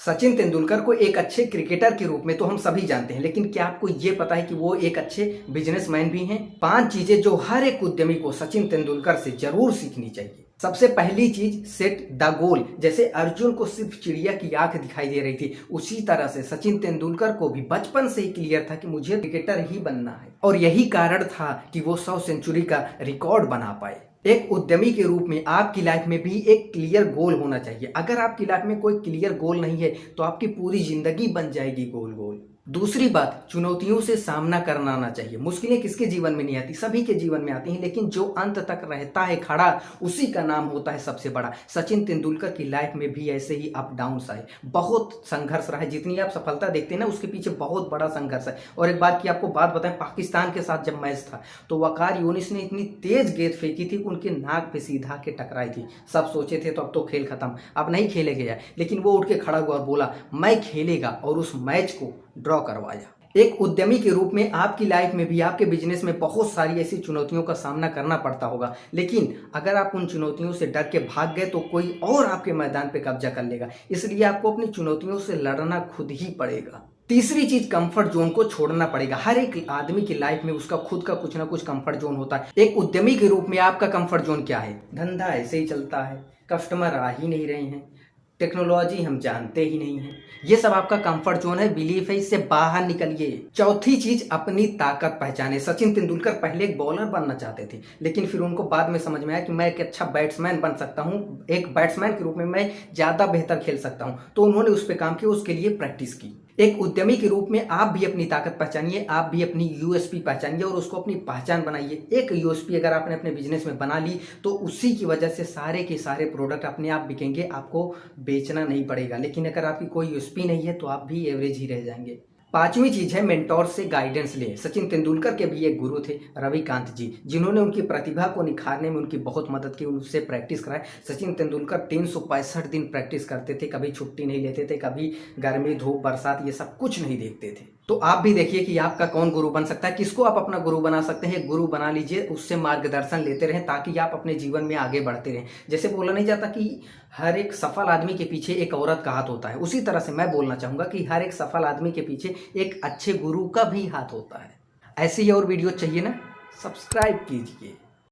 सचिन तेंदुलकर को एक अच्छे क्रिकेटर के रूप में तो हम सभी जानते हैं, लेकिन क्या आपको ये पता है कि वो एक अच्छे बिजनेसमैन भी हैं? 5 चीजें जो हर एक उद्यमी को सचिन तेंदुलकर से जरूर सीखनी चाहिए। सबसे पहली चीज, सेट द गोल। जैसे अर्जुन को सिर्फ चिड़िया की आंख दिखाई दे रही थी, उसी तरह से सचिन तेंदुलकर को भी बचपन से ही क्लियर था कि मुझे क्रिकेटर ही बनना है, और यही कारण था कि वो 100 सेंचुरी का रिकॉर्ड बना पाए। एक उद्यमी के रूप में आपकी लाइफ में भी एक क्लियर गोल होना चाहिए। अगर आपकी लाइफ में कोई क्लियर गोल नहीं है तो आपकी पूरी जिंदगी बन जाएगी गोल गोल। दूसरी बात, चुनौतियों से सामना करना आना चाहिए। मुश्किलें किसके जीवन में नहीं आती, सभी के जीवन में आती हैं, लेकिन जो अंत तक रहता है खड़ा, उसी का नाम होता है सबसे बड़ा। सचिन तेंदुलकर की लाइफ में भी ऐसे ही अप डाउन्स आए, बहुत संघर्ष रहा है। जितनी आप सफलता देखते हैं ना, उसके पीछे बहुत बड़ा संघर्ष है। और एक बार की आपको बात बताएं, पाकिस्तान के साथ जब मैच था तो वकार यूनिस ने इतनी तेज गेंद फेंकी थी कि उनके नाक पे सीधा के टकराई थी। सब सोचे थे तो अब तो खेल खत्म, अब नहीं खेले गया, लेकिन वो उठ के खड़ा हुआ और बोला मैं खेलेगा, और उस मैच को ड्रॉ करवाया। एक उद्यमी के रूप में आपकी लाइफ में भी, आपके बिजनेस में बहुत सारी ऐसी चुनौतियों का सामना करना पड़ता होगा, लेकिन अगर आप उन चुनौतियों से डर के भाग गए तो कोई और आपके मैदान पे कब्जा कर लेगा। इसलिए आपको अपनी चुनौतियों से लड़ना खुद ही पड़ेगा। तीसरी चीज, कंफर्ट जोन को छोड़ना पड़ेगा। हर एक आदमी की लाइफ में उसका खुद का कुछ ना कुछ कंफर्ट जोन होता है। एक उद्यमी के रूप में आपका कंफर्ट जोन क्या है? धंधा ऐसे ही चलता है, कस्टमर आ ही नहीं रहे हैं, टेक्नोलॉजी हम जानते ही नहीं है, ये सब आपका कंफर्ट जोन है, बिलीफ है, इससे बाहर निकलिए। चौथी चीज, अपनी ताकत पहचाने। सचिन तेंदुलकर पहले एक बॉलर बनना चाहते थे, लेकिन फिर उनको बाद में समझ में आया कि मैं एक अच्छा बैट्समैन बन सकता हूँ, एक बैट्समैन के रूप में मैं ज्यादा बेहतर खेल सकता हूँ, तो उन्होंने उस पर काम किया, उसके लिए प्रैक्टिस की। एक उद्यमी के रूप में आप भी अपनी ताकत पहचानिए, आप भी अपनी यूएसपी पहचानिए और उसको अपनी पहचान बनाइए। एक यूएसपी अगर आपने अपने बिजनेस में बना ली तो उसी की वजह से सारे के सारे प्रोडक्ट अपने आप बिकेंगे, आपको बेचना नहीं पड़ेगा। लेकिन अगर आपकी कोई यूएसपी नहीं है तो आप भी एवरेज ही रह जाएंगे। पांचवी चीज है, मेंटोर से गाइडेंस ले। सचिन तेंदुलकर के भी एक गुरु थे, रविकांत जी, जिन्होंने उनकी प्रतिभा को निखारने में उनकी बहुत मदद की, उनसे प्रैक्टिस कराए। सचिन तेंदुलकर 365 दिन प्रैक्टिस करते थे, कभी छुट्टी नहीं लेते थे, कभी गर्मी धूप बरसात ये सब कुछ नहीं देखते थे। तो आप भी देखिए कि आपका कौन गुरु बन सकता है, किसको आप अपना गुरु बना सकते हैं। गुरु बना लीजिए, उससे मार्गदर्शन लेते रहें ताकि आप अपने जीवन में आगे बढ़ते रहें। जैसे बोला नहीं जाता कि हर एक सफल आदमी के पीछे एक औरत का हाथ होता है, उसी तरह से मैं बोलना चाहूंगा कि हर एक सफल आदमी के पीछे एक अच्छे गुरु का भी हाथ होता है। ऐसी ही और वीडियो चाहिए ना, सब्सक्राइब कीजिए।